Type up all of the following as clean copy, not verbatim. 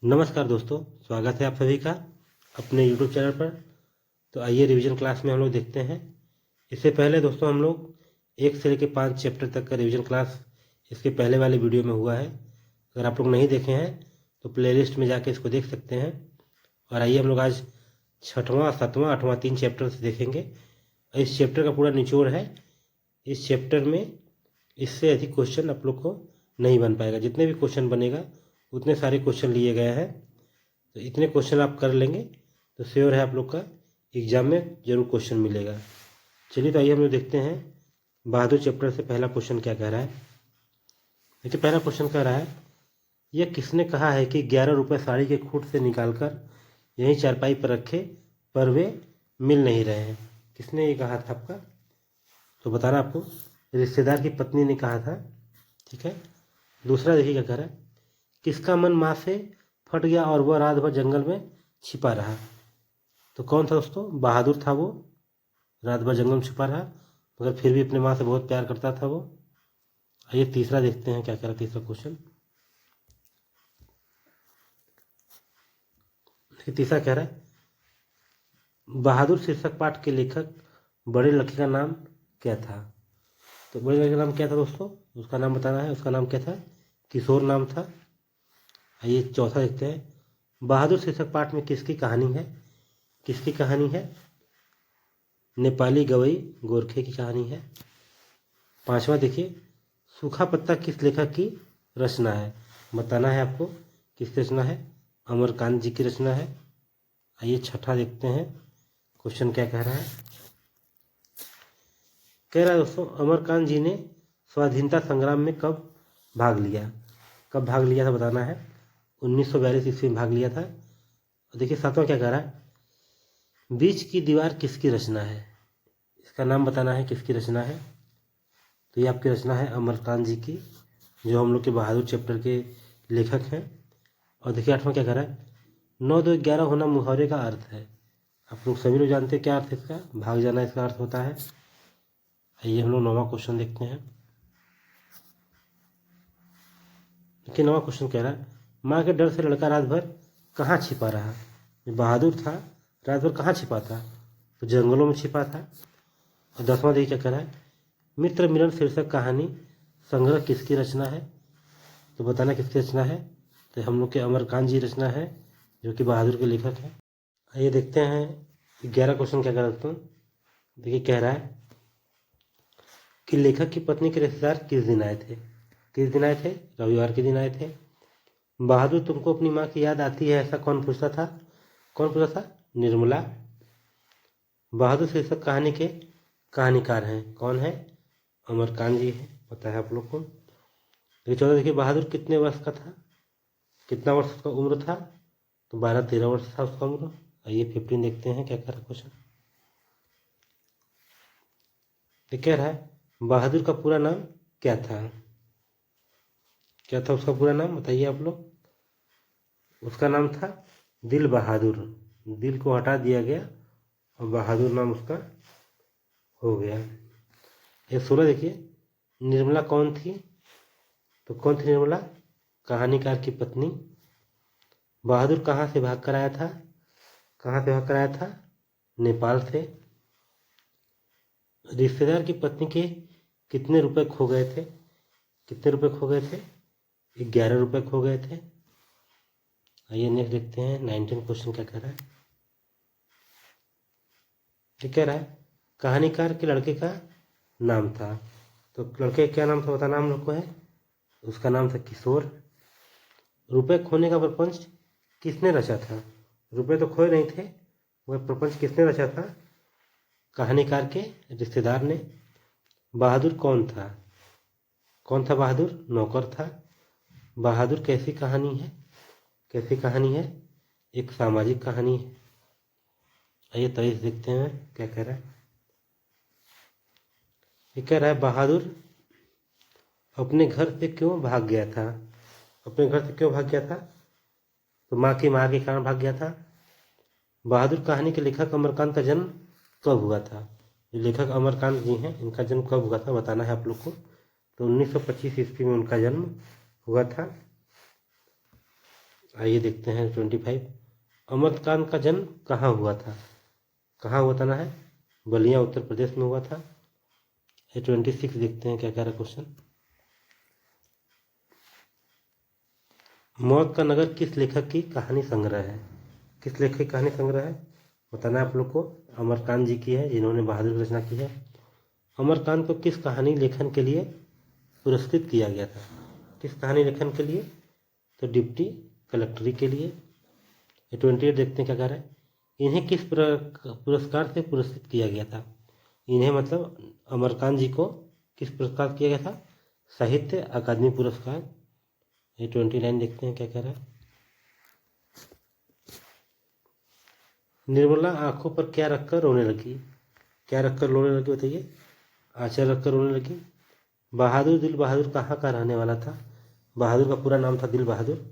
नमस्कार दोस्तों, स्वागत है आप सभी का अपने यूट्यूब चैनल पर। तो आइए रिवीजन क्लास में हम लोग देखते हैं। इससे पहले दोस्तों हम लोग 1 से लेकर 5 चैप्टर तक का रिवीजन क्लास इसके पहले वाले वीडियो में हुआ है। अगर आप लोग नहीं देखे हैं तो प्लेलिस्ट में जाके इसको देख सकते हैं। और आइए हम लोग आज 6वां 7वां 8वां 3 चैप्टर से देखेंगे। इस चैप्टर का पूरा निचोड़ है। इस चैप्टर में इससे अधिक क्वेश्चन आप लोग को नहीं बन पाएगा। जितने भी क्वेश्चन बनेगा उतने सारे क्वेश्चन लिए गए हैं। तो इतने क्वेश्चन आप कर लेंगे तो श्योर है आप लोग का एग्जाम में जरूर क्वेश्चन मिलेगा। चलिए तो आइए हम लोग देखते हैं बहादुर चैप्टर से पहला क्वेश्चन क्या कह रहा है। देखिए पहला क्वेश्चन कह रहा है, यह किसने कहा है कि 11 रुपये साड़ी के खूट से निकालकर यहीं चारपाई पर रखे पर वे मिल नहीं रहे हैं। किसने ये कहा था आपका? तो बताना आपको रिश्तेदार की पत्नी ने कहा था। ठीक है। दूसरा देखिए क्या कह रहा है, किसका मन माँ से फट गया और वह रात भर जंगल में छिपा रहा। तो कौन था दोस्तों? बहादुर था। वो रात भर जंगल में छिपा रहा मगर फिर भी अपने माँ से बहुत प्यार करता था वो। आइए तीसरा देखते हैं क्या कह रहा है तीसरा क्वेश्चन। तीसरा कह रहा है, बहादुर शीर्षक पाठ के लेखक बड़े लड़के का नाम क्या था। तो बड़े लड़के का नाम क्या था दोस्तों? उसका नाम बताना है। उसका नाम क्या था? किशोर नाम था। आइए चौथा देखते हैं, बहादुर शीर्षक पाठ में किसकी कहानी है? किसकी कहानी है? नेपाली गवई गोरखे की कहानी है। पांचवा देखिए, सूखा पत्ता किस लेखक की रचना है? बताना है आपको किसकी रचना है। अमरकांत जी की रचना है। आइए छठा देखते हैं क्वेश्चन क्या कह रहा है। कह रहा है दोस्तों, अमरकांत जी ने स्वाधीनता संग्राम में कब भाग लिया? कब भाग लिया था बताना है। 1942 ईस्वी में भाग लिया था। देखिए सातवां क्या कह रहा है, बीच की दीवार किसकी रचना है? इसका नाम बताना है किसकी रचना है। तो ये आपकी रचना है अमरकांत जी की, जो हम लोग के बहादुर चैप्टर के लेखक हैं। और देखिए आठवां क्या कह रहा है, 9 2 11 होना मुहावरे का अर्थ है। आप लोग सभी लोग जानते हैं क्या अर्थ है इसका? भाग जाना इसका अर्थ होता है। आइए हम लोग 9वां क्वेश्चन देखते हैं। देखिए 9वां क्वेश्चन कह रहा है, माँ के डर से लड़का रात भर कहाँ छिपा रहा? बहादुर था, रात भर कहाँ छिपा था? तो जंगलों में छिपा था। और 10वां देखिए क्या कह रहा है, मित्र मिलन शीर्षक कहानी संग्रह किसकी रचना है? तो बताना किसकी रचना है। तो हम लोग के अमरकांत जी रचना है, जो कि बहादुर के लेखक हैं। आइए देखते हैं 11 क्वेश्चन क्या कह रहा दोस्तों। देखिए कह रहा है कि लेखक की पत्नी के रिश्तेदार किस दिन आए थे? किस दिन आए थे? रविवार के दिन आए थे। बहादुर तुमको अपनी माँ की याद आती है ऐसा कौन पूछता था? कौन पूछता था? निर्मला। बहादुर शीर्षक कहानी के कहानीकार हैं कौन है? अमरकांत जी है, पता है आप लोग को। देखिए 14 देखिए, बहादुर कितने वर्ष का था? कितना वर्ष उसका उम्र था? तो 12-13 वर्ष था उसका उम्र। आइए 15 देखते हैं क्या कह रहा क्वेश्चन। ये कह रहा है, बहादुर का पूरा नाम क्या था? क्या था उसका पूरा नाम बताइए आप लोग। उसका नाम था दिल बहादुर। दिल को हटा दिया गया और बहादुर नाम उसका हो गया। ये 16 देखिए, निर्मला कौन थी? तो कौन थी निर्मला? कहानीकार की पत्नी। बहादुर कहाँ से भाग कर आया था? कहाँ से भाग कर आया था? नेपाल से। रिश्तेदार की पत्नी के कितने रुपए खो गए थे? कितने रुपए खो गए थे? 11 रुपए खो गए थे। आइए नेक्स्ट देखते हैं 19 क्वेश्चन क्या कह रहा है। ये कह रहा है, कहानीकार के लड़के का नाम था। तो लड़के का क्या नाम था बताना हम लोग को है। उसका नाम था किशोर। रुपए खोने का प्रपंच किसने रचा था? रुपए तो खोए नहीं थे, वह प्रपंच किसने रचा था? कहानीकार के रिश्तेदार ने। बहादुर कौन था? कौन था बहादुर? नौकर था। बहादुर कैसी कहानी है? कैसी कहानी है? एक सामाजिक कहानी है। आइए 23 देखते हैं क्या कह रहा है। ये कह रहा है, बहादुर अपने घर से क्यों भाग गया था? अपने घर से क्यों भाग गया था? तो माँ की मार के कारण भाग गया था। बहादुर कहानी के लेखक अमरकांत का जन्म कब हुआ था? जो लेखक अमरकांत जी हैं इनका जन्म कब हुआ था बताना है आप लोग को। तो 1925 ईस्वी में उनका जन्म हुआ था। आइए देखते हैं 25। अमरकांत का जन्म कहाँ हुआ था? कहाँ हुआ था ना है? बलिया उत्तर प्रदेश में हुआ था। ये 26 देखते हैं क्या कह रहा है क्वेश्चन। मौत का नगर किस लेखक की कहानी संग्रह है? किस लेखक की कहानी संग्रह है बताना है आप लोग को। अमरकांत जी की है, जिन्होंने बहादुर की रचना की है। अमरकांत को किस कहानी लेखन के लिए पुरस्कृत किया गया था? किस कहानी लेखन के लिए? तो डिप्टी कलेक्टरी के लिए। ये 28 देखते हैं क्या कह रहा है। इन्हें किस पुरस्कार से पुरस्कृत किया गया था? इन्हें मतलब अमरकांत जी को किस पुरस्कार किया गया था? साहित्य अकादमी पुरस्कार। ये 29 देखते हैं क्या कह रहा है। निर्मला आंखों पर क्या रखकर रोने लगी? क्या रखकर रोने लगी बताइए। आंचल रखकर रोने लगी। बहादुर दिल बहादुर कहाँ का रहने वाला था? बहादुर का पूरा नाम था दिल बहादुर।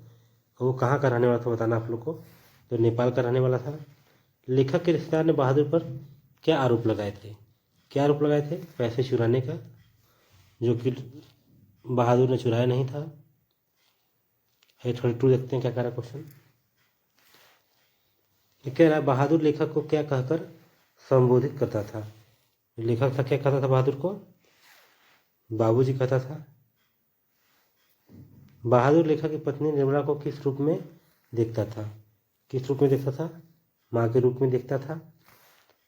वो कहाँ का रहने वाला था बताना आप लोग को। तो नेपाल का रहने वाला था। लेखक के रिश्तेदार ने बहादुर पर क्या आरोप लगाए थे? क्या आरोप लगाए थे? पैसे चुराने का, जो कि बहादुर ने चुराया नहीं था। 32 देखते हैं क्या कह रहा है क्वेश्चन। ये कह रहा है बहादुर लेखक को क्या कहकर संबोधित करता था? लेखक था क्या कहता था बहादुर को? बाबूजी कहता था। बहादुर लेखक की पत्नी निर्मला को किस रूप में देखता था? किस रूप में देखता था? माँ के रूप में देखता था।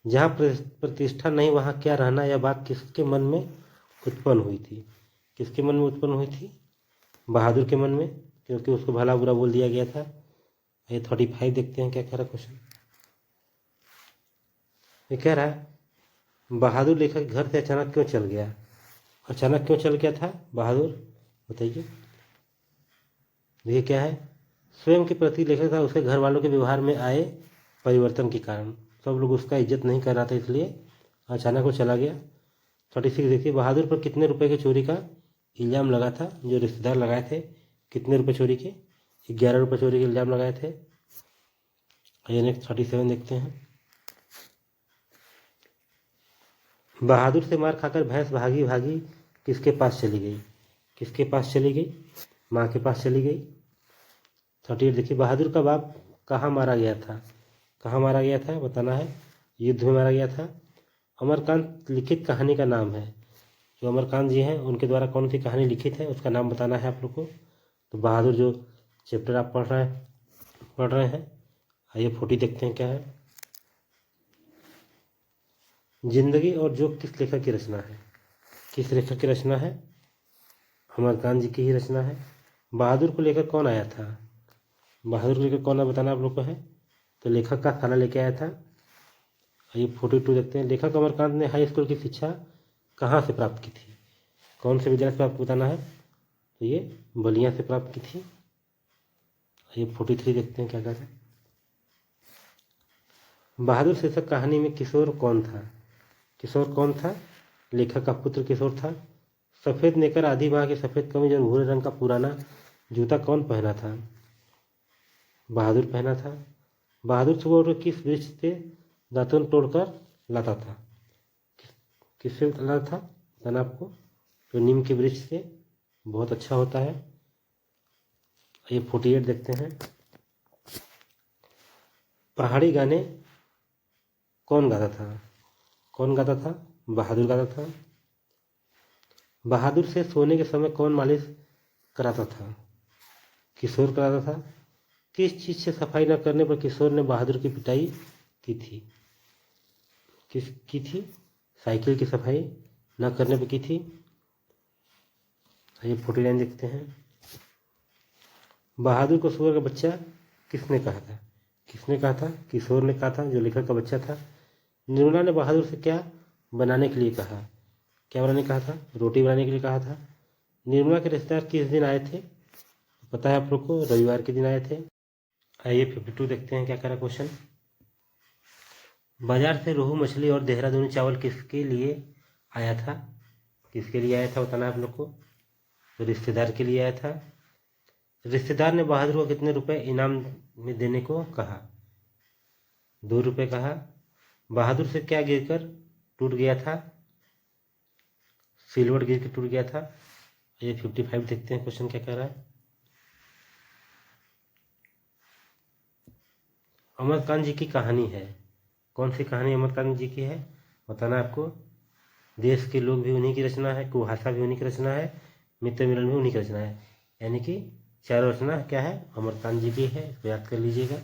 जहाँ प्रतिष्ठा नहीं वहाँ क्या रहना, यह बात किसके मन में उत्पन्न हुई थी? किसके मन में उत्पन्न हुई थी? बहादुर के मन में, क्योंकि उसको भला बुरा बोल दिया गया था। ये 35 देखते हैं क्या कह रहा क्वेश्चन। ये कह रहा है बहादुर लेखक घर से अचानक क्यों चल गया? अचानक क्यों चल गया था बहादुर बताइए। देखिए क्या है, स्वयं के प्रति लेखक था, उसके घर वालों के व्यवहार में आए परिवर्तन के कारण सब लोग उसका इज्जत नहीं कर रहा था, इसलिए अचानक वो चला गया। 36 देखिए, बहादुर पर कितने रुपए की चोरी का इल्ज़ाम लगा था? जो रिश्तेदार लगाए थे। कितने रुपए चोरी के? 11 रुपये चोरी के इल्ज़ाम लगाए थे। आइए नेक्स्ट 37 देखते हैं। बहादुर से मार खाकर भैंस भागी भागी किसके पास चली गई? किसके पास चली गई? माँ के पास चली गई। 38 देखिए, बहादुर का बाप कहाँ मारा गया था? कहाँ मारा गया था बताना है। युद्ध में मारा गया था। अमरकांत लिखित कहानी का नाम है। जो अमरकांत जी हैं उनके द्वारा कौन सी कहानी लिखित है उसका नाम बताना है आप लोग को। तो बहादुर जो चैप्टर आप पढ़ रहे हैं। आइए 40 देखते हैं क्या है। जिंदगी और जोक किस लेखक की रचना है? किस लेखक की रचना है? अमरकांत जी की ही रचना है। बहादुर को लेकर कौन आया था? बहादुर को लेकर कौन आया बताना आप लोग को है। तो लेखक का खाना लेके आया था। आइए 42 देखते हैं। लेखक अमरकांत ने हाई स्कूल की शिक्षा कहाँ से प्राप्त की थी? कौन से विद्यालय से प्राप्त बताना है। तो ये बलिया से प्राप्त की थी। आइए 43 देखते हैं क्या कहते हैं। बहादुर शीर्षक कहानी में किशोर कौन था? किशोर कौन था? लेखक का पुत्र किशोर था। सफ़ेद नेकर, आधी बाह की सफ़ेद कमीज और भूरे रंग का पुराना जूता कौन पहना था? बहादुर पहना था। बहादुर सुबह उठकर किस वृक्ष से दातुन तोड़कर लाता था? किससे लाता था बताना आपको। तो नीम के वृक्ष से, बहुत अच्छा होता है। ये 48 देखते हैं। पहाड़ी गाने कौन गाता था? कौन गाता था? बहादुर गाता था। बहादुर से सोने के समय कौन मालिश कराता था? किशोर कराता था। किस चीज़ से सफाई न करने पर किशोर ने बहादुर की पिटाई की थी? किस की थी? साइकिल की सफाई न करने पर की थी। ये 49 देखते हैं। बहादुर को सुअर का बच्चा किसने कहा था? किसने कहा था? किशोर ने कहा था, जो लेखक का बच्चा था। निर्मला ने बहादुर से क्या बनाने के लिए कहा? क्या बनाने कहा था? रोटी बनाने के लिए कहा था। निर्मला के रिश्तेदार किस दिन आए थे? पता है आप लोग को, रविवार के दिन आए थे। आइए 52 देखते हैं क्या कह रहा क्वेश्चन। बाजार से रोहू मछली और देहरादूनी चावल किसके लिए आया था? किसके लिए आया था बताना आप लोग को। तो रिश्तेदार के लिए आया था। रिश्तेदार ने बहादुर को कितने रुपए इनाम में देने को कहा? 2 रुपये कहा। बहादुर से क्या गिरकर टूट गया था? सिल्वर गिर के टूट गया था। ये 55 देखते हैं क्वेश्चन क्या कह रहा है। अमरकांत जी की कहानी है। कौन सी कहानी अमरकांत जी की है बताना आपको। देश के लोग भी उन्हीं की रचना है, कुहासा भी उन्हीं की रचना है, मित्र मिलन भी उन्हीं की रचना है। यानी कि चारों रचना क्या है, अमरकांत जी की है, इसको याद कर लीजिएगा।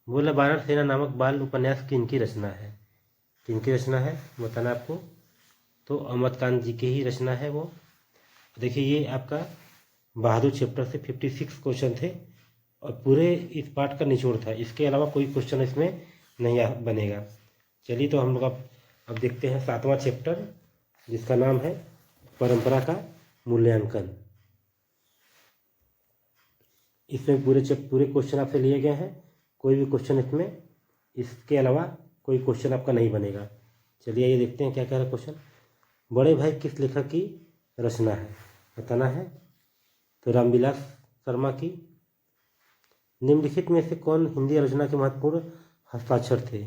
बोला वानर सेना नामक बाल उपन्यास किनकी रचना है, किनकी रचना है बताना आपको। तो अमरकांत जी की ही रचना है वो। देखिए ये आपका बहादुर चैप्टर से 56 क्वेश्चन थे और पूरे इस पार्ट का निचोड़ था। इसके अलावा कोई क्वेश्चन इसमें नहीं बनेगा। चलिए तो हम लोग अब देखते हैं 7वां चैप्टर, जिसका नाम है परंपरा का मूल्यांकन। इसमें पूरे क्वेश्चन आपसे लिए गए हैं, कोई भी क्वेश्चन इसमें इसके अलावा कोई क्वेश्चन आपका नहीं बनेगा। चलिए ये देखते हैं क्या कह रहा है क्वेश्चन। बड़े भाई किस लेखक की रचना है बताना है। तो रामविलास शर्मा की। निम्नलिखित में से कौन हिंदी रचना के महत्वपूर्ण हस्ताक्षर थे,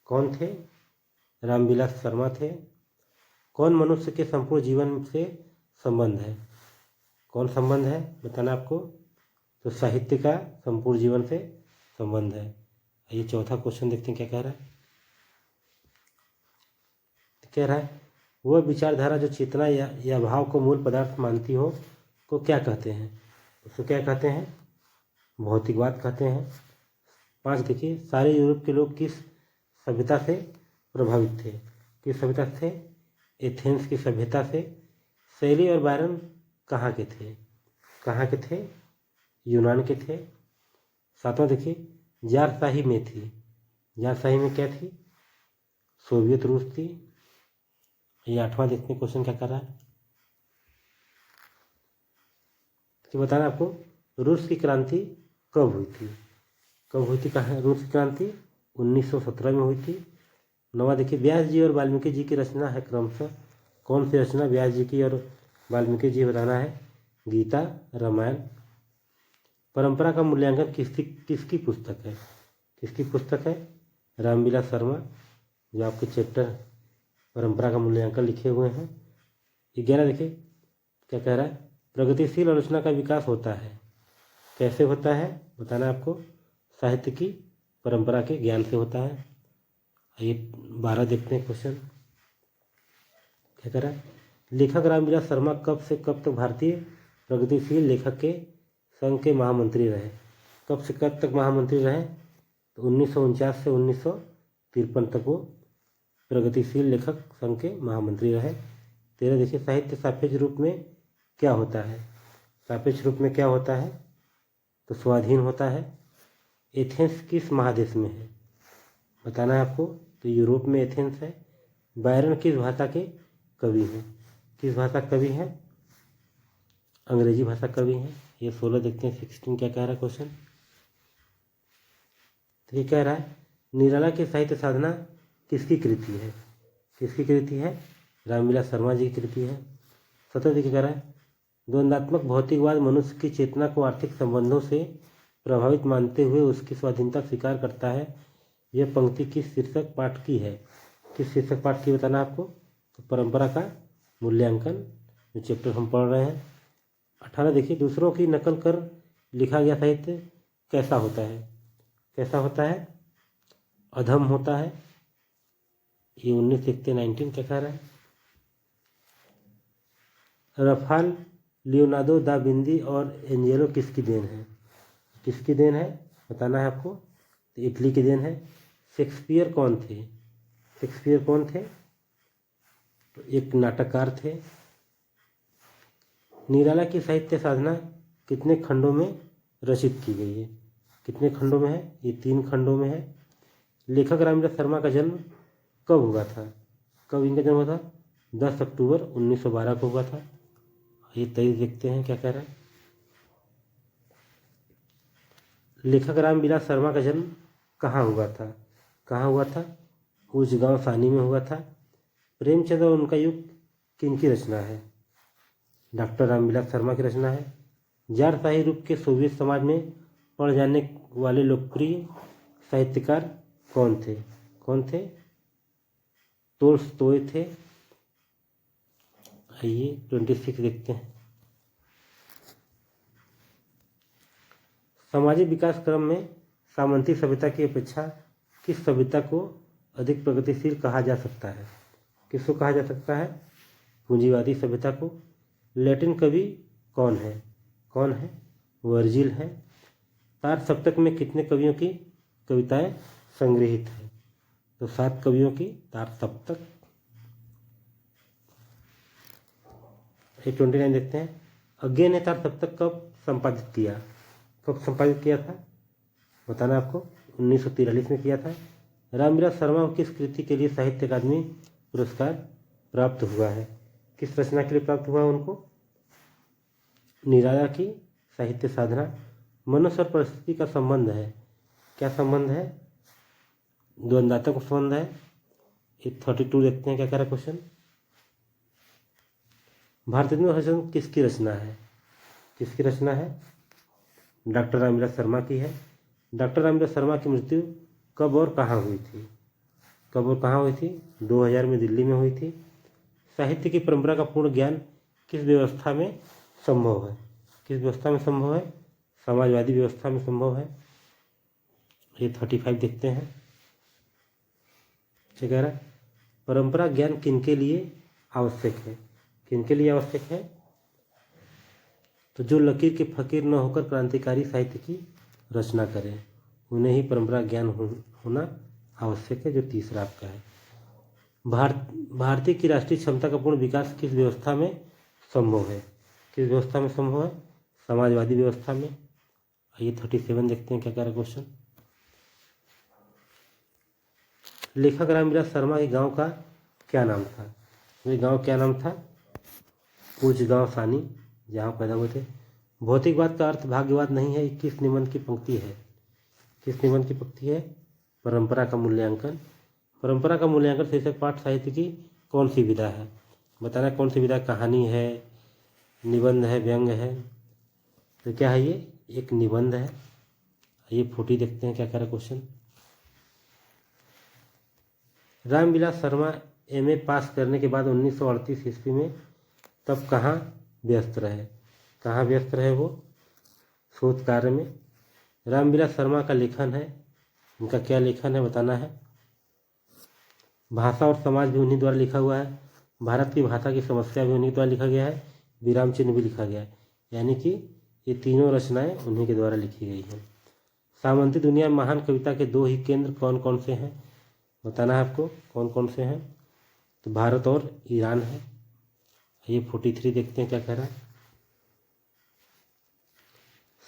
कौन थे, रामविलास शर्मा थे। कौन मनुष्य के संपूर्ण जीवन से संबंध है, कौन संबंध है बताना आपको। तो साहित्य का संपूर्ण जीवन से संबंध है। ये चौथा क्वेश्चन देखते हैं क्या कह रहा है। कह रहा है वह विचारधारा जो चेतना या भाव को मूल पदार्थ मानती हो को क्या कहते हैं, उसको क्या कहते हैं, भौतिकवाद कहते हैं। 5 देखिए, सारे यूरोप के लोग किस सभ्यता से प्रभावित थे, किस सभ्यता से, एथेंस की सभ्यता से। शैली और बायरन कहाँ के थे, कहाँ के थे, यूनान के थे। 7वां देखिए, जारशाही में थी, जारशाही में क्या थी, सोवियत रूस थी। ये 8वां देखते हैं क्वेश्चन क्या कर रहा है। तो बताना आपको रूस की क्रांति कब हुई थी, कब हुई थी, कहाँ रूस की क्रांति 1917 में हुई थी। 9वां देखिए, व्यास जी और वाल्मीकि जी की रचना है क्रमशः, कौन सी रचना व्यास जी की और वाल्मीकि जी बताना है, गीता, रामायण। परंपरा का मूल्यांकन किसकी पुस्तक है, किसकी पुस्तक है, रामविलास शर्मा, जो आपके चैप्टर परंपरा का मूल्यांकन लिखे हुए हैं। 11 देखिए क्या कह रहा है, प्रगतिशील आलोचना का विकास होता है, कैसे होता है बताना आपको, साहित्य की परंपरा के ज्ञान से होता है। ये 12 देखते हैं क्वेश्चन क्या कह रहा है। लेखक रामविलास शर्मा कब से कब तक भारतीय प्रगतिशील लेखक के संघ के महामंत्री रहे, कब से कब तक महामंत्री रहे। तो 1949 से 1953 तक वो प्रगतिशील लेखक संघ के महामंत्री रहे। 13 देखिए, साहित्य सापेक्ष रूप में क्या होता है, सापेक्ष रूप में क्या होता है, तो स्वाधीन होता है। एथेंस किस महादेश में है बताना है आपको। तो यूरोप में एथेंस है। बायरन किस भाषा के कवि हैं, किस भाषा कवि हैं, अंग्रेजी भाषा कवि हैं। ये 16 देखते हैं। 16 क्या कह रहा है क्वेश्चन। तो ये कह रहा है निराला की साहित्य साधना किसकी कृति है, किसकी कृति है, रामविलास शर्मा जी की कृति है। 17 देखिए कह रहा है द्वंद्वात्मक भौतिकवाद मनुष्य की चेतना को आर्थिक संबंधों से प्रभावित मानते हुए उसकी स्वाधीनता स्वीकार करता है। यह पंक्ति किस शीर्षक पाठ की है, किस शीर्षक पाठ की बताना आपको। तो परंपरा का मूल्यांकन, जो चैप्टर हम पढ़ रहे हैं। 18 देखिए, दूसरों की नकल कर लिखा गया साहित्य कैसा होता है, कैसा होता है, अधम होता है। ये 19 देखते हैं। 19 क्या कह रहा है। रफाल लियोनार्डो दा विंची और एंजेलो किसकी देन है, किसकी देन है बताना है आपको। तो इटली की देन है। शेक्सपियर कौन थे, शेक्सपियर कौन थे, तो एक नाटककार थे। निराला की साहित्य साधना कितने खंडों में रचित की गई है, कितने खंडों में है, ये 3 खंडों में है। लेखक रामविलास शर्मा का जन्म कब हुआ था, कब इनका जन्म हुआ था, 10 अक्टूबर 1912 को हुआ था। ये 23 देखते हैं क्या कह रहा है। लेखक रामविलास शर्मा का जन्म कहाँ हुआ था, कहाँ हुआ था, ऊंचगांव सानी में हुआ था। प्रेमचंद और उनका युग किनकी रचना है, डॉक्टर रामविलास शर्मा की रचना है। जारशाही रूप के सोवियत समाज में पढ़ जाने वाले लोकप्रिय साहित्यकार कौन थे, कौन थे, तोल्स्टॉय थे। आइए 26 देखते हैं। सामाजिक विकास क्रम में सामंती सभ्यता की अपेक्षा किस सभ्यता को अधिक प्रगतिशील कहा जा सकता है? किसको कहा जा सकता है? पूंजीवादी सभ्यता को। लैटिन कवि कौन है? कौन है? वर्जिल है। तार सप्तक में कितने कवियों की कविताएं संग्रहित है? तो 7 कवियों की तार सप्तक। 29 देखते हैं। अज्ञे ने तार सप्तक कब संपादित किया? कब संपादित किया था? बताना आपको। 1943 में किया था। रामविलास शर्मा को किस कृति के लिए साहित्य अकादमी पुरस्कार प्राप्त हुआ है? किस रचना के लिए प्राप्त हुआ उनको? निराला की साहित्य साधना। मनुष्य और परिस्थिति का संबंध है। क्या संबंध है? द्वंद्वात्मक संबंध है। 32 देखते हैं क्या कह रहा क्वेश्चन। भारतेंदु हरिश्चंद्र किसकी रचना है? किसकी रचना है? डॉक्टर रामविलास शर्मा की है। डॉक्टर रामविलास शर्मा की मृत्यु कब और कहाँ हुई थी? कब और कहाँ हुई थी? 2000 में दिल्ली में हुई थी। साहित्य की परंपरा का पूर्ण ज्ञान किस व्यवस्था में संभव है? किस व्यवस्था में संभव है? समाजवादी व्यवस्था में संभव है। ये 35 देखते हैं। क्या कह रहा है? परंपरा ज्ञान किनके लिए आवश्यक है? किनके लिए आवश्यक है? तो जो लकीर के फकीर न होकर क्रांतिकारी साहित्य की रचना करें, उन्हें ही परंपरा ज्ञान होना आवश्यक है। जो तीसरा आपका है। भारतीय की राष्ट्रीय क्षमता का पूर्ण विकास किस व्यवस्था में संभव है? किस व्यवस्था में संभव है? समाजवादी व्यवस्था में। आइए 37 देखते हैं क्या कह रहा क्वेश्चन। लेखक रामविलास शर्मा के गांव का क्या नाम था? ये गांव क्या नाम था? पूज गांव सानी, जहाँ पैदा हुए थे। भौतिकवाद का अर्थ भाग्यवाद नहीं है, किस निबंध की पंक्ति है? किस निबंध की पंक्ति है? परंपरा का मूल्यांकन। परंपरा का मूल्यांकन शीर्षक पाठ साहित्य की कौन सी विधा है? बताना कौन सी विधा। कहानी है, निबंध है, व्यंग है? तो क्या है ये? एक निबंध है। ये 40 देखते हैं क्या कह रहा क्वेश्चन। रामविलास शर्मा एमए पास करने के बाद 1938 ईस्वी में तब कहाँ व्यस्त रहे? कहाँ व्यस्त रहे वो? शोध कार्य में। रामविलास शर्मा का लेखन है, उनका क्या लेखन है बताना है। भाषा और समाज भी उन्हीं द्वारा लिखा हुआ है। भारत की भाषा की समस्या भी उन्हीं द्वारा लिखा गया है। विराम चिन्ह भी लिखा गया है। यानी कि ये तीनों रचनाएं उन्हीं के द्वारा लिखी गई हैं। सामंती दुनिया में महान कविता के 2 ही केंद्र कौन कौन से हैं? बताना है आपको कौन कौन से हैं। तो भारत और ईरान है। ये 43 देखते हैं क्या कह रहा है।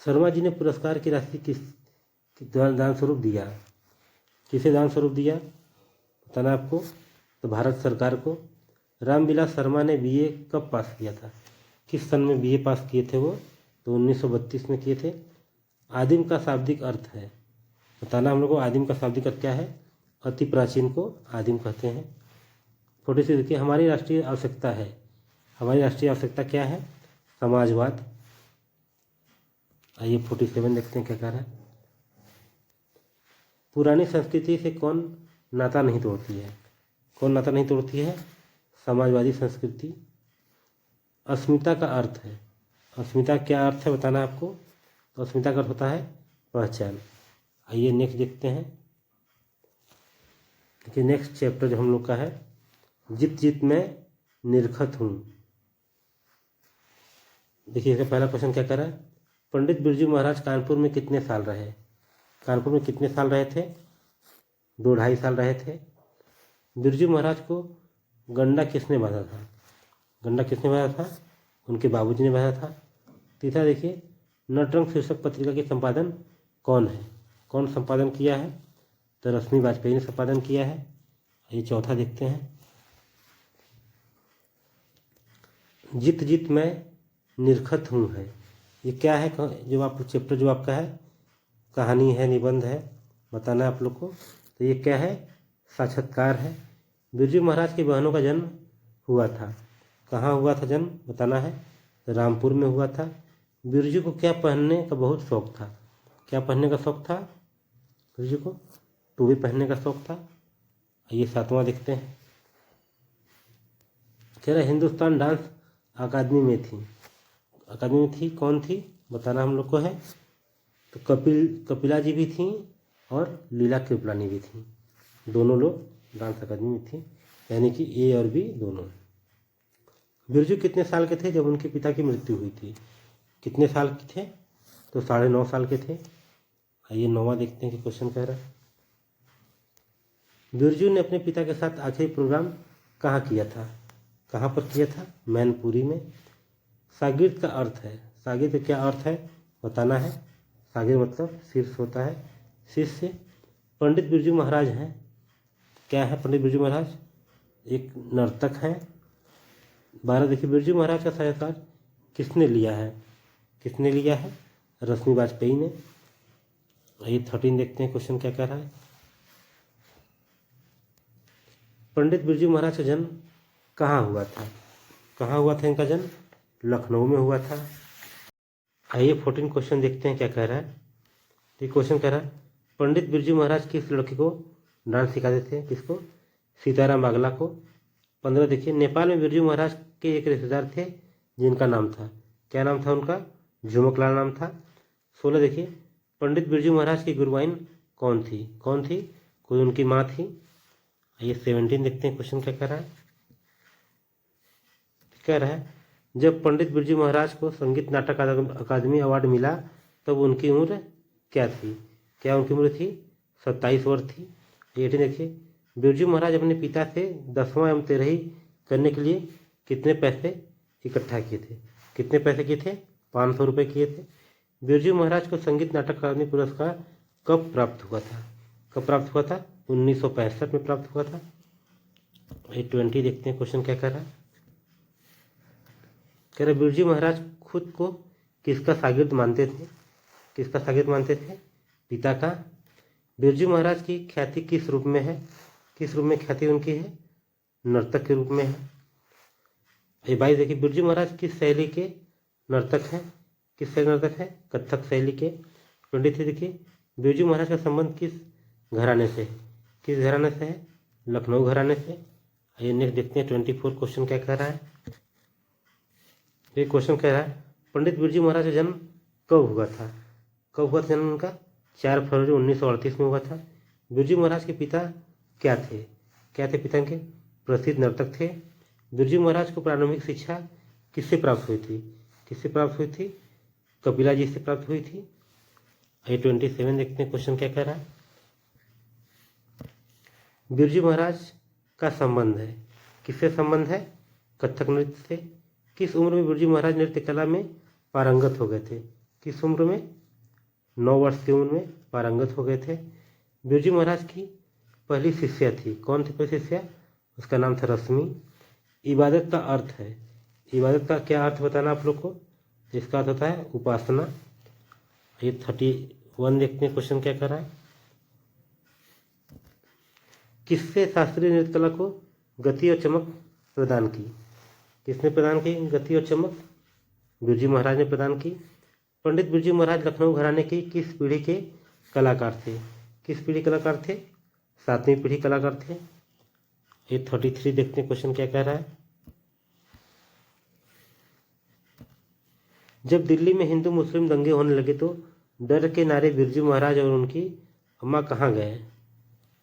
शर्मा जी ने पुरस्कार की राशि किस दान स्वरूप दिया? किसे दान स्वरूप दिया? बताना आपको। तो भारत सरकार को। रामविलास शर्मा ने बीए कब पास किया था? किस सन में बीए पास किए थे वो? तो 1932 में किए थे। आदिम का शाब्दिक अर्थ है। बताना हम लोग को। आदिम का शाब्दिक अर्थ क्या है? अति प्राचीन को आदिम कहते हैं। 46 देखिए। हमारी राष्ट्रीय आवश्यकता है। हमारी राष्ट्रीय आवश्यकता क्या है? समाजवाद। आइए 47 देखते हैं क्या कह रहा है। पुरानी संस्कृति से कौन नाता नहीं तोड़ती है? कौन नाता नहीं तोड़ती है? समाजवादी संस्कृति। अस्मिता का अर्थ है। अस्मिता क्या अर्थ है बताना आपको। तो अस्मिता का अर्थ होता है पहचान। आइए नेक्स्ट देखते हैं। देखिए नेक्स्ट चैप्टर जो हम लोग का है, जित जित मैं निरखत हूँ। देखिए इसका पहला क्वेश्चन क्या कर रहा है। पंडित बिरजू महाराज कानपुर में कितने साल रहे? कानपुर में कितने साल रहे थे? 2-2.5 साल रहे थे। बिरजू महाराज को गंडा किसने बांधा था? गंडा किसने बांधा था? उनके बाबूजी ने बांधा था। तीसरा देखिए, नटरंग शीर्षक पत्रिका के संपादन कौन है? कौन संपादन किया है? तो रश्मि वाजपेयी ने संपादन किया है। ये चौथा देखते हैं। जित जित मैं निरखत हूँ है, ये क्या है? जो आप चैप्टर जो आपका है, कहानी है, निबंध है, बताना है आप लोग को। तो ये क्या है? साक्षात्कार है। बिरजू महाराज की बहनों का जन्म हुआ था। कहाँ हुआ था जन्म? बताना है। तो रामपुर में हुआ था। बिरजू को क्या पहनने का बहुत शौक था? क्या पहनने का शौक था बिरजू को? टोपी पहनने का शौक था। ये 7वां देखते हैं। कह रहा हिंदुस्तान डांस अकादमी में थी। अकादमी में थी, कौन थी बताना हम लोग को है। तो कपिला जी भी थी और लीला कृपलानी भी थी। दोनों लोग डांस अकादमी में थी, यानी कि ए और बी दोनों। बिरजू कितने साल के थे जब उनके पिता की मृत्यु हुई थी? कितने साल के थे? तो 9.5 साल के थे। आइए 9वां देखते हैं कि क्वेश्चन कह रहा है। बिरजू ने अपने पिता के साथ आखिरी प्रोग्राम कहाँ किया था? कहाँ पर किया था? मैनपुरी में। शागिर्द का अर्थ है, शागिर्द का क्या अर्थ है बताना है। शागिर्द मतलब शिष्य होता है, शिष्य। पंडित बिरजू महाराज हैं, क्या है पंडित बिरजू महाराज? एक नर्तक हैं। 12 देखिए, बिरजू महाराज का साक्षात्कार किसने लिया है? किसने लिया है? रश्मि वाजपेयी ने। ये 13 देखते हैं क्वेश्चन क्या कह रहा है। पंडित बिरजू महाराज का जन्म कहाँ हुआ था? कहाँ हुआ था इनका जन्म? लखनऊ में हुआ था। आइए 14 क्वेश्चन देखते हैं क्या कह रहा है। ये क्वेश्चन कह रहा है, पंडित बिरजू महाराज किस लड़के को डांस सिखाते थे? किसको? सीताराम बागला को। 15 देखिए, नेपाल में बिरजू महाराज के एक रिश्तेदार थे जिनका नाम था, क्या नाम था उनका? झुमकलाल नाम था। 16 देखिए, पंडित बिरजू महाराज की गुरुवाइन कौन थी? कौन थी? कोई उनकी माँ थी। आइए 17 देखते हैं क्वेश्चन क्या कह रहा है। कह रहा है, जब पंडित बिरजू महाराज को संगीत नाटक अकादमी अवार्ड मिला तब उनकी उम्र क्या थी? क्या उनकी उम्र थी? 27 वर्ष थी। 18 देखिए, बिरजू महाराज अपने पिता से 10वां एवं 13वीं करने के लिए कितने पैसे इकट्ठा किए थे? कितने पैसे किए थे? 500 रुपये किए थे। बिरजू महाराज को संगीत नाटक अकादमी पुरस्कार कब प्राप्त हुआ था? कब प्राप्त हुआ था? 1965 में प्राप्त हुआ था। 20 देखते हैं क्वेश्चन क्या कर रहा है। कह रहे, बिरजू महाराज खुद को किसका शागिर्द मानते थे? किसका शागिर्द मानते थे? पिता का। बिरजू महाराज की ख्याति किस रूप में है? किस रूप में ख्याति उनकी है? नर्तक के रूप में है। ये 22 देखिए, बिरजू महाराज किस शैली के नर्तक हैं? किस शैली नर्तक है? कथक शैली के। 23 देखिए, बिरजू महाराज का संबंध किस घराने से? किस घराने से है? लखनऊ घराने से। आइए नेक्स्ट देखते हैं 24 क्वेश्चन क्या कह रहा है। ये क्वेश्चन कह रहा है, पंडित बिरजू महाराज का जन्म कब हुआ था? कब हुआ था जन्म उनका? 4 फरवरी 1938 में हुआ था। बिरजू महाराज के पिता क्या थे? क्या थे पिता के? प्रसिद्ध नर्तक थे। बिरजू महाराज को प्रारंभिक शिक्षा किससे प्राप्त हुई थी? किससे प्राप्त हुई थी? कपिला जी से प्राप्त हुई थी। आइए 27 देखते हैं क्वेश्चन क्या कह रहा है। बिरजू महाराज का संबंध है, किससे संबंध है? कथक नृत्य से। किस उम्र में बिरजू महाराज नृत्य कला में पारंगत हो गए थे? किस उम्र में? 9 वर्ष की उम्र में पारंगत हो गए थे। बिरजू महाराज की पहली शिष्या थी, कौन थी पहली शिष्या? उसका नाम था रश्मि। इबादत का अर्थ है, इबादत का क्या अर्थ बताना आप लोग को? इसका अर्थ होता है उपासना। ये 31 देखते हैं क्वेश्चन क्या कर रहा है। किससे शास्त्रीय नृत्य कला को गति और चमक प्रदान की? किसने प्रदान की गति और चमक? बिरजू महाराज ने प्रदान की। पंडित बिरजू महाराज लखनऊ घराने की किस पीढ़ी के कलाकार थे? किस पीढ़ी कलाकार थे? 7वीं पीढ़ी कलाकार थे। ये 33 देखते हैं क्वेश्चन क्या कह रहा है। जब दिल्ली में हिंदू मुस्लिम दंगे होने लगे तो डर के मारे बिरजू महाराज और उनकी अम्मा कहाँ गए?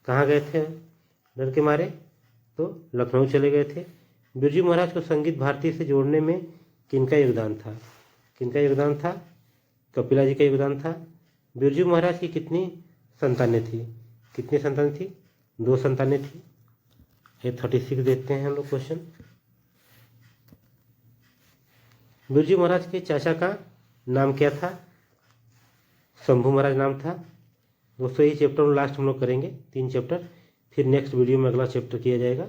कहाँ गए थे डर के मारे? तो लखनऊ चले गए थे। बिरजू महाराज को संगीत भारती से जोड़ने में किनका योगदान था? किनका योगदान था? कपिला जी का योगदान था। बिरजू महाराज की कितनी संतानें थी? कितनी संतानें थी? 2 संतानें थी। ये 36 देखते हैं हम लोग क्वेश्चन। बिरजू महाराज के चाचा का नाम क्या था? शंभू महाराज नाम था। दोस्तों ये चैप्टर में लास्ट हम लोग करेंगे 3 चैप्टर, फिर नेक्स्ट वीडियो में अगला चैप्टर किया जाएगा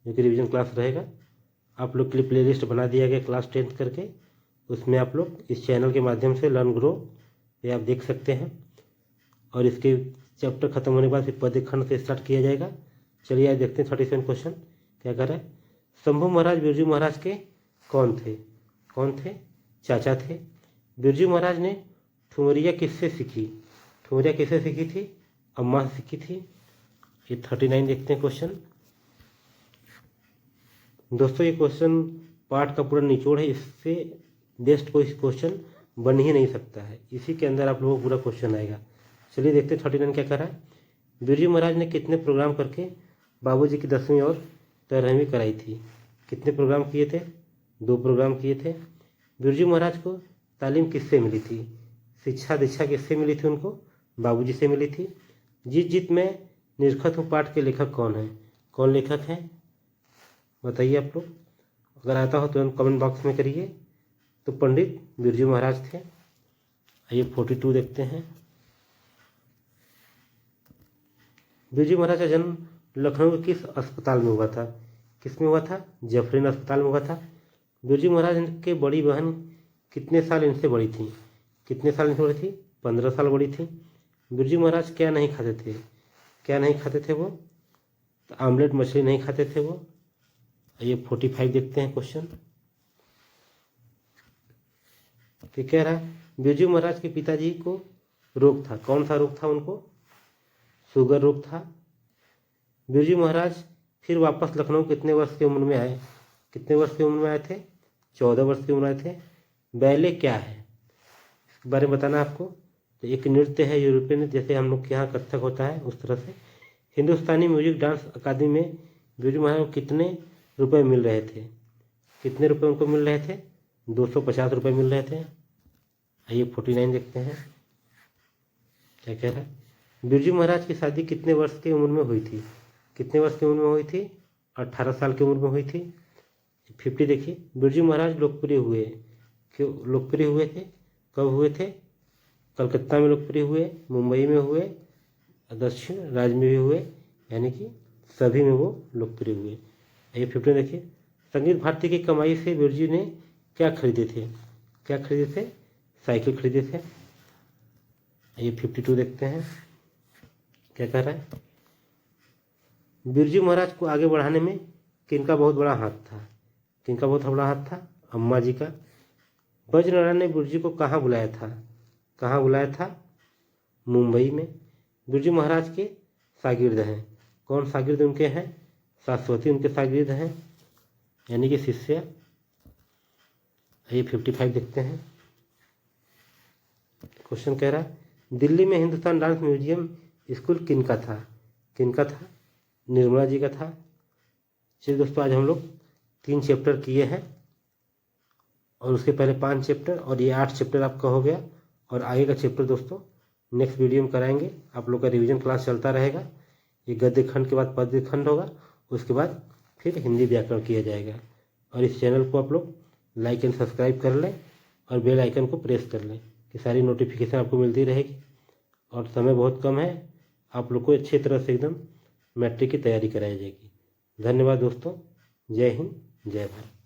जो कि रिवीजन क्लास रहेगा। आप लोग के लिए प्लेलिस्ट बना दिया गया क्लास 10th करके, उसमें आप लोग इस चैनल के माध्यम से लर्न ग्रो ये आप देख सकते हैं। और इसके चैप्टर खत्म होने के बाद फिर पद्य खंड से स्टार्ट किया जाएगा। चलिए आज देखते हैं 37 क्वेश्चन क्या कर रहा है। शंभू महाराज बिरजू महाराज के कौन थे? कौन थे? चाचा थे। बिरजू महाराज ने ठुमरिया किससे सीखी? ठुमरिया किससे सीखी थी? अम्मा से सीखी थी। ये 39 देखते हैं क्वेश्चन। दोस्तों ये क्वेश्चन पाठ का पूरा निचोड़ है, इससे बेस्ट कोई क्वेश्चन बन ही नहीं सकता है। इसी के अंदर आप लोगों को पूरा क्वेश्चन आएगा। चलिए देखते 39 क्या कह रहा है। बिरजू महाराज ने कितने प्रोग्राम करके बाबूजी की 10वीं और 13वीं कराई थी। कितने प्रोग्राम किए थे? 2 प्रोग्राम किए थे। बिरजू महाराज को तालीम किससे मिली थी? शिक्षा दीक्षा किससे मिली थी उनको? बाबूजी से मिली थी। जीत जीत में निरखत हूँ पाठ के लेखक कौन है? कौन लेखक हैं बताइए आप लोग। अगर आता हो तो कमेंट बॉक्स में करिए। तो पंडित बिरजू महाराज थे। आइए 42 देखते हैं। बिरजू महाराज का जन्म लखनऊ के किस अस्पताल में हुआ था? किस में हुआ था? जफरीन अस्पताल में हुआ था। बिरजू महाराज के बड़ी बहन कितने साल इनसे बड़ी थी? कितने साल इनसे बड़ी थी? 15 साल बड़ी थी। बिरजू महाराज क्या नहीं खाते थे? क्या नहीं खाते थे वो? तो आमलेट मछली नहीं खाते थे वो। ये 45 देखते हैं क्वेश्चन। क्या कह रहा है? बिरजू महाराज के पिताजी को रोग था। कौन सा रोग था उनको? शुगर रोग था। बिरजू महाराज फिर वापस लखनऊ कितने वर्ष की उम्र में आए? कितने वर्ष की उम्र में आए थे? 14 वर्ष की उम्र आए थे। बैले क्या है इसके बारे में बताना आपको। तो एक नृत्य है यूरोपियन, जैसे हम लोग के यहाँ कथक होता है उस तरह से। हिंदुस्तानी म्यूजिक डांस अकादमी में बिरजू महाराज को कितने रुपए मिल रहे थे? कितने रुपए उनको मिल रहे थे? 250 रुपये मिल रहे थे। आइए 49 देखते हैं क्या कह रहा है। बिरजू महाराज की शादी कितने वर्ष की उम्र में हुई थी? कितने वर्ष की उम्र में हुई थी? 18 साल की उम्र में हुई थी। 50 देखिए। बिरजू महाराज लोकप्रिय हुए, क्यों लोकप्रिय हुए थे? कब हुए थे? कलकत्ता में लोकप्रिय हुए, मुंबई में हुए, दक्षिण राज्य में भी हुए, यानी कि सभी में वो लोकप्रिय हुए। ये 50 देखिए। संगीत भारती की कमाई से बिरजू ने क्या खरीदे थे? क्या खरीदे थे? साइकिल खरीदे थे। ये 52 देखते हैं क्या कह रहा है। बिरजू महाराज को आगे बढ़ाने में किनका बहुत बड़ा हाथ था? किनका बहुत बड़ा हाथ था? अम्मा जी का। ब्रजनारायण ने बिरजू को कहाँ बुलाया था? कहाँ बुलाया था? मुंबई में। बिरजू महाराज के शागिर्द हैं। कौन शागिर्द उनके हैं? शाश्वती उनके शागिर्द हैं, यानी कि शिष्य। ये 55 देखते हैं। क्वेश्चन कह रहा है दिल्ली में हिंदुस्तान डांस म्यूजियम स्कूल किनका था? किनका था? निर्मला जी का था। चलिए दोस्तों, आज हम लोग 3 चैप्टर किए हैं और उसके पहले 5 चैप्टर, और ये 8 चैप्टर आपका हो गया। और आगे का चैप्टर दोस्तों नेक्स्ट वीडियो में कराएंगे। आप लोग का रिवीजन क्लास चलता रहेगा। ये गद्य खंड के बाद पद्य खंड होगा, उसके बाद फिर हिंदी व्याकरण किया जाएगा। और इस चैनल को आप लोग लाइक एंड सब्सक्राइब कर लें और बेल आइकन को प्रेस कर लें कि सारी नोटिफिकेशन आपको मिलती रहेगी। और समय बहुत कम है, आप लोग को अच्छी तरह से एकदम मैट्रिक की तैयारी कराई जाएगी। धन्यवाद दोस्तों। जय हिंद, जय भारत।